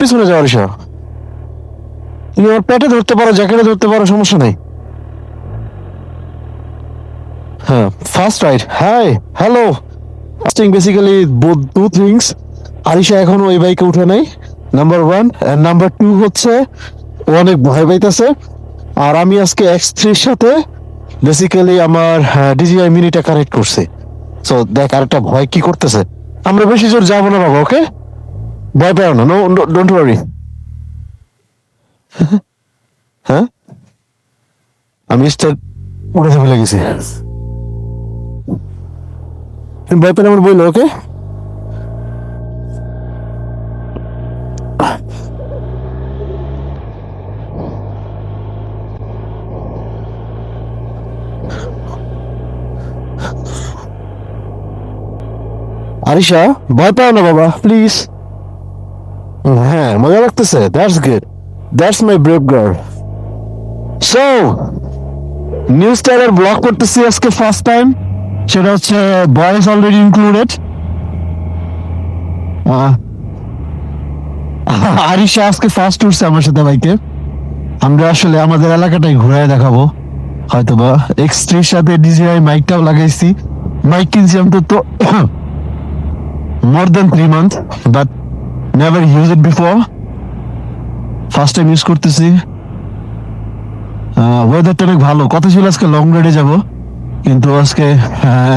পিছনে যাও আরিশা, তুমি আমার পেটে ধরতে পারো, জ্যাকেটে ধরতে পারো, সমস্যা নাই। হ্যাঁ, first right, hi, hello. First thing basically both two things. Arisha এখনো ওই বাইকে উঠে নাই, number one. And number two হচ্ছে ও অনেক ভয় পাইতেছে। আর আমি আজকে X3 সাথে বেসিক্যালি আমার ডিজিআই মিনিটা কানেক্ট করছি। সো দেখ আরেকটা ভয় কি করতেছে। আমরা বেশি জোর যাবো না বাবা, ওকে? ভয় পেও না, নো, ডোন্ট ওয়ারি। হ্যাঁ, আমি স্টার উড়ে ফেলে গেছি। তুমি ভয় পেলে আমার বললো, ওকে? আরিশা, ভয় পাও না বাবা, প্লিজ। হ্যাঁ, মজা লাগতেছে, that's good, that's my brave girl. So new স্টাইলের ব্লগ করতেছি আজকে ফার্স্ট টাইম, সেটা হচ্ছে বয়েজ অলরেডি ইনক্লুডেড। আরিশা আজকে ফার্স্ট উঠছে আমার সাথে বাইকে। আমরা আসলে আমাদের এলাকাটাই ঘুরায় দেখাবো হয়তোবা। X3 সাথে ডিজিআই মাইকটাও লাগাইছি। মাইক কিনছি আমি তো মোর দেন 3 months, but never use it before, first time use করতেছি। ওয়েদারটা অনেক ভালো, কথা ছিল আজকে লং রাইডে যাব, কিন্তু আজকে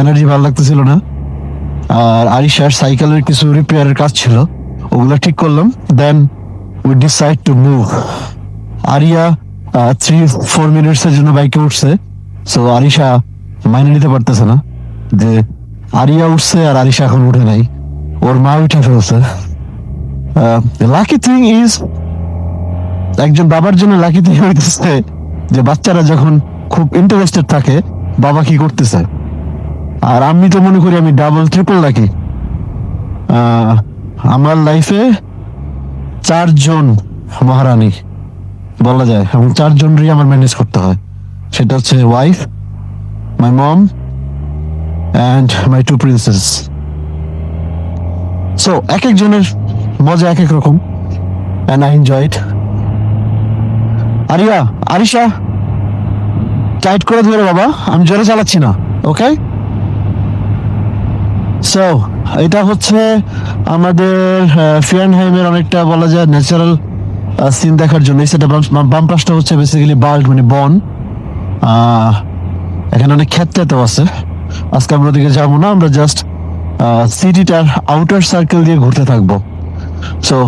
এনার্জি ভালো লাগতেছিল না। আর আরিশার সাইকেলের কিছু রিপেয়ারের কাজ ছিল, ওগুলো ঠিক করলাম। Then we decide to move. Aria 3-4 minutes এর জন্য বাইকে উঠছে। সো আরিশা মাইনে নিতে পারতেছে না যে আরিয়া উঠছে আর আরিশা এখন উঠে নাই, ওর মা উঠে ফেলছে। লাকি থিং ইজ, একজন বাবার জন্য লাকি থিং হইতেছে যে বাচ্চারা যখন খুব ইন্টারেস্টেড থাকে বাবা কি করতেছে। আর আমি তো মনে করি আমি ডাবল ট্রিপল লাকি। আমার লাইফে 4 জন মহারানী বলা যায়, এবং 4 জনেরই আমার ম্যানেজ করতে হয়। সেটা হচ্ছে wife, my mom and my 2 princess. So এক একজনের মজা এক এক রকম, and I enjoy it. Aria, Arisha tight করে ধরে বাবা, আমি জোরে চালাচ্ছি না, ওকে? সো এটা হচ্ছে আমাদের ফিয়ানহাইমের অনেকটা বলা যায় ন্যাচারাল সিন দেখার জন্য। সেটা বাম পাশটা হচ্ছে বেসিক্যালি বাল্ড মানে বন। এখানে অনেক ক্ষেত টেতেও আছে। আজকে আমরা ওদিকে যাবো না, আমরা জাস্ট সিটিটার আউটার সার্কেল দিয়ে ঘুরতে থাকবো। সো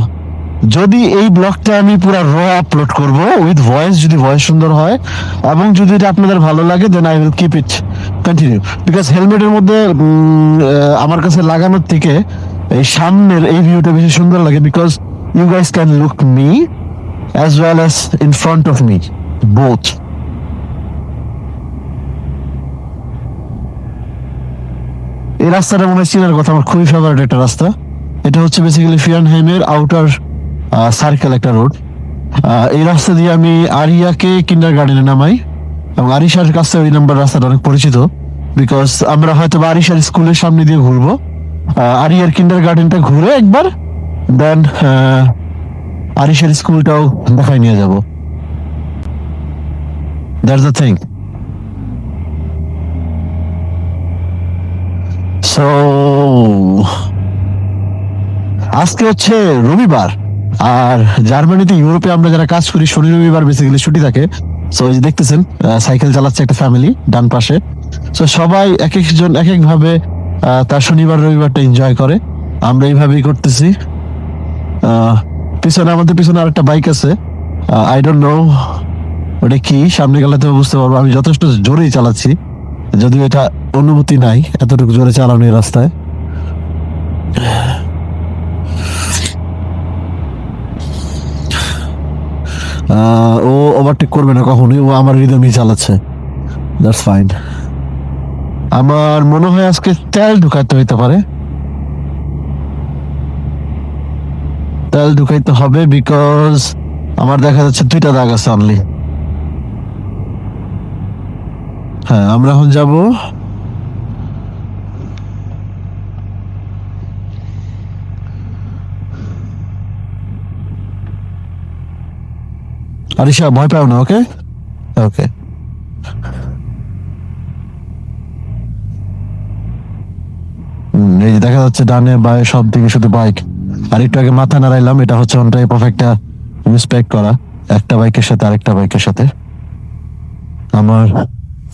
যদি এই ব্লগটা আমি পুরো আপলোড করব উইথ ভয়েস, যদি ভয়েস সুন্দর হয় এবং যদি এটা আপনাদের ভালো লাগে, then I will keep it continue. Because হেলমেটের মধ্যে আমার কাছে লাগানোর থেকে এই সামনের এই ভিউটা বেশি সুন্দর লাগে, because you guys can look me as well as in front of me, both. এই রাস্তাটা মনে হয় চিনার কথা, আমার খুবই ফেভারিট একটা রাস্তা। এটা হচ্ছে বেসিক্যালি ফিয়ানহাইমের আউটার সার্কেল একটা রোড। এই রাস্তা দিয়ে আমি আরিয়াকে কিন্ডার গার্ডেনে নামাই, এবং আরিশার কাছে ওই নাম্বার রাস্তাটা অনেক পরিচিত, বিকজ আমরা হয়তো আরিশার স্কুলের সামনে দিয়ে ঘুরবো, আরিয়ার কিন্ডার গার্ডেনটা ঘুরে একবার, দেন আরিশার স্কুলটাও দেখাই নিয়ে যাব। That's the thing. সো আজকে হচ্ছে রবিবার, আর জার্মানিতে ইউরোপে আমরা যারা কাজ করি শনি রবিবার বেসিক্যালি ছুটি থাকে। সো এই যে দেখতেছেন সাইকেল চালাচ্ছে একটা ফ্যামিলি ডান পাশে। সো সবাই এক একজন এক এক ভাবে তার শনিবার রবিবারটা এনজয় করে, আমরা এইভাবেই করতেছি। পিছনে আমাদের পিছনে আরেকটা বাইক আছে, আই ডোন্ট নো ওটা কি, সামনে গেলে তো বুঝতে পারবো। আমি যথেষ্ট জোরেই চালাচ্ছি, যদিও এটা অনুমতি নাই এতটুকু জোরে চালানো এই রাস্তায়। ও ওভারটেক করবে না কখনোই, ও আমার রিদমই চালাচ্ছে, দ্যাটস ফাইন। আমার মনে হয় আজকে তেল ঢুকাইতে হইতে পারে, তেল ঢুকাইতে হবে, বিকজ আমার দেখা যাচ্ছে 2টা দাগ আছে অনলি। হ্যাঁ, আমরা এখন যাব আরিশা ভয় পাও না, ওকে? ওকে। এই যে দেখা যাচ্ছে ডানে বায়ে সব দিকে শুধু বাইক। আর একটু আগে মাথা নাড়াইলাম, এটা হচ্ছে অন টাইপ অফ একটা রেসপেক্ট করা একটা বাইকের সাথে আরেকটা বাইকের সাথে। আমার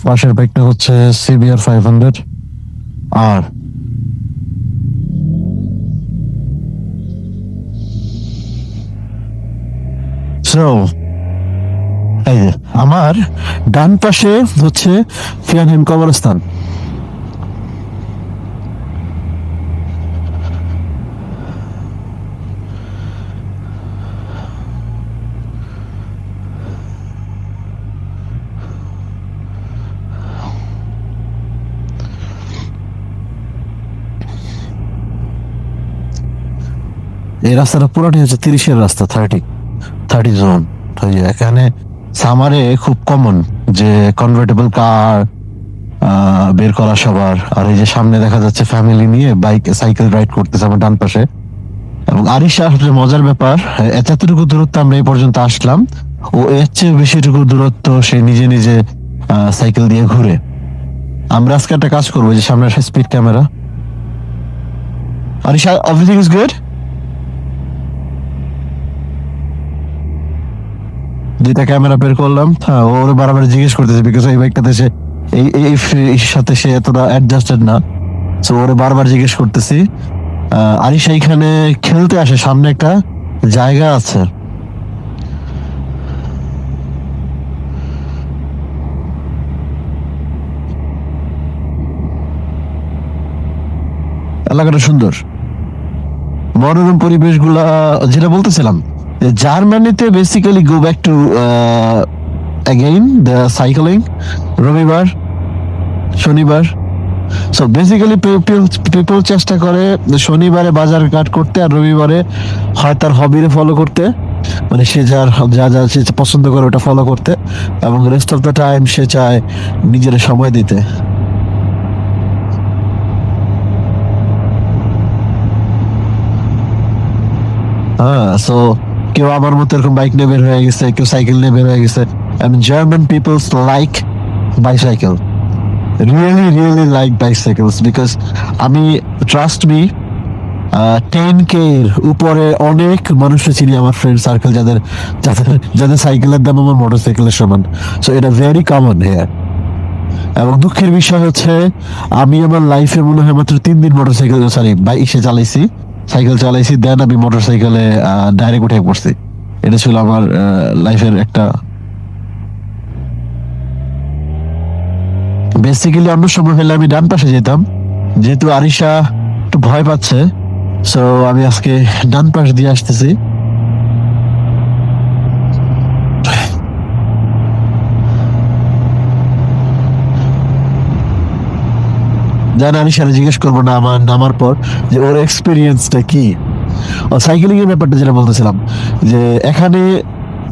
পাশের বাইকটা হচ্ছে সিবিআর 500 আর সো এই যে আমার ডান পাশে হচ্ছে ফিয়ানহিম কবরস্থান। এই রাস্তাটা পুরোটাই হচ্ছে 30-এর রাস্তা, 30 জোন। তো এই যে এখানে সামারে খুব কমন যে কনভার্টেবল কার বের করা সবার। আর এই যে সামনে দেখা যাচ্ছে ফ্যামিলি নিয়ে বাইক সাইকেল রাইড করতেছে আমার ডান পাশে। এবং আরিশা আসলে মজার ব্যাপার, এতটুকু দূরত্ব আমরা এই পর্যন্ত আসলাম, ও এর চেয়ে বেশিটুকু দূরত্ব সে নিজে নিজে সাইকেল দিয়ে ঘুরে। আমরা আজকে একটা কাজ করবো, যে সামনে একটা speed camera. Arisha, everything is good? দুইটা ক্যামেরা বের করলাম। হ্যাঁ, ওর বারবার জিজ্ঞেস করতেছে, বিকজ এই বাইকটাতে সে এই সাথে সে এতটা অ্যাডজাস্টেড না। তো ওরে বারবার জিজ্ঞেস করতেছি। আরিশা এখানে খেলতে আসে, সামনে একটা জায়গা আছে। এলাকাটা সুন্দর, মনোরম পরিবেশগুলা। যেটা বলতেছিলাম, যে জার্মানিতে basically go back to again the cycling রবিবার শনিবার। সো বেসিক্যালি পিপল চেষ্টা করে শনিবারে বাজার ঘাট করতে, আর রবিবারে হয় তার হবিরে ফলো করতে, মানে সে যা যা সে পছন্দ করে ওটা ফলো করতে, এবং রেস্ট অফ দ্য টাইম সে চায় নিজের সময় দিতে। হ্যাঁ, সো কেউ আমার মতো এরকম বাইক নিয়ে বের হয়ে গেছে, কেউ সাইকেল নিয়ে বের হয়ে গেছে। And German people like bicycle, really like bicycles, because আমি, ট্রাস্ট মি, 10K এর উপরে অনেক মানুষকে চিনি আমার ফ্রেন্ড সার্কেল, যাদের যাদের যাদের সাইকেলের দাম আমার মোটরসাইকেলের সমান। সো এটা ভেরি কমন হেয়ার। এবং দুঃখের বিষয় হচ্ছে, আমি আমার লাইফে মনে হয় মাত্র 3 দিন মোটরসাইকেল, সরি বাইক চালাইছি, সাইকেল চালাইছি, দেন আমি মোটরসাইকেলে ডাইরেক্ট উঠে পড়ছি। এটা ছিল আমার লাইফের একটা। বেসিক্যালি অন্য সময় হলে আমি ডান পাশে যেতাম, যেহেতু আরিশা একটু ভয় পাচ্ছে, সো আমি আজকে ডান পাশ দিয়ে আসতেছি। জান আরিশারে জিজ্ঞেস করবো না আমার নামার পর যে ওর এক্সপিরিয়েন্সটা কি। ও সাইকেলিং এর ব্যাপারটা যেটা বলতেছিলাম, যে এখানে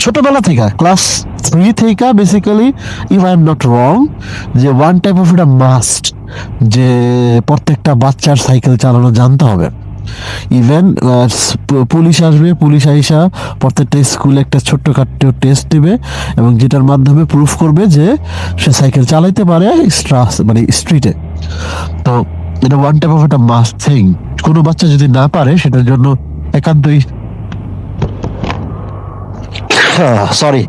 ছোটবেলা থেকে ক্লাস 3 থেকে basically, if I am not wrong, যে ওয়ান টাইপ অফ এটা মাস্ট, যে প্রত্যেকটা বাচ্চার সাইকেল চালানো জানতে হবে। ইভেন পুলিশ আসবে, পুলিশ আইসা প্রত্যেকটা স্কুলে একটা ছোট্টখাট্ট টেস্ট দিবে, এবং যেটার মাধ্যমে প্রুফ করবে যে সে সাইকেল চালাইতে পারে মানে স্ট্রিটে। তো এটা ওয়ান টাইপ অফ একটা মাস্ট থিং। কোনো বাচ্চা যদি না পারে, সেটার জন্য একান্তই, সরি,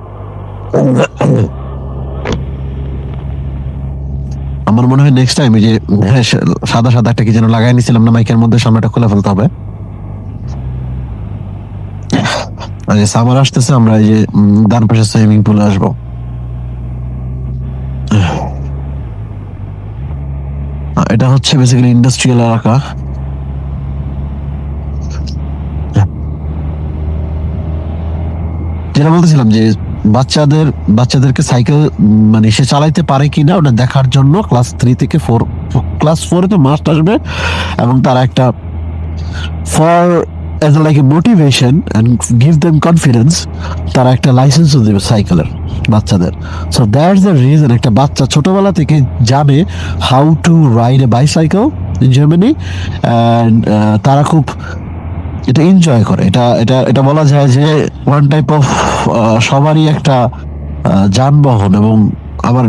আমার মনে হয় নেক্সট টাইম যে, হ্যাঁ, সাদা সাদা একটা কি যেন লাগাই নিছিলাম না মাইকের মধ্যে, সামনেটা খুলে ফেলতে হবে। সামার আসতেছে, আমরা এই যে ডান পাশে সুইমিং পুলে আসবো। এটা হচ্ছে বেসিক্যালি ইন্ডাস্ট্রিয়াল এলাকা। যেটা বলতেছিলাম, যে বাচ্চাদেরকে সাইকেল মানে সে চালাইতে পারে কিনা ওটা দেখার জন্য ক্লাস 3 থেকে 4, ক্লাস 4 তো মাস্ট আসবে, এবং তারা একটা, for as a like a motivation and give them confidence, তারা একটা লাইসেন্সও দেবে সাইকেলের বাচ্চাদের। সো দ্যাটস দ্য রিজন একটা বাচ্চা ছোটবেলা থেকে জানে how to ride A bicycle in Germany. And তারা খুব এটা এনজয় করে। এটা এটা এটা বলা যায় যে ওয়ান টাইপ অফ সবারই একটা যানবাহন। এবং আমার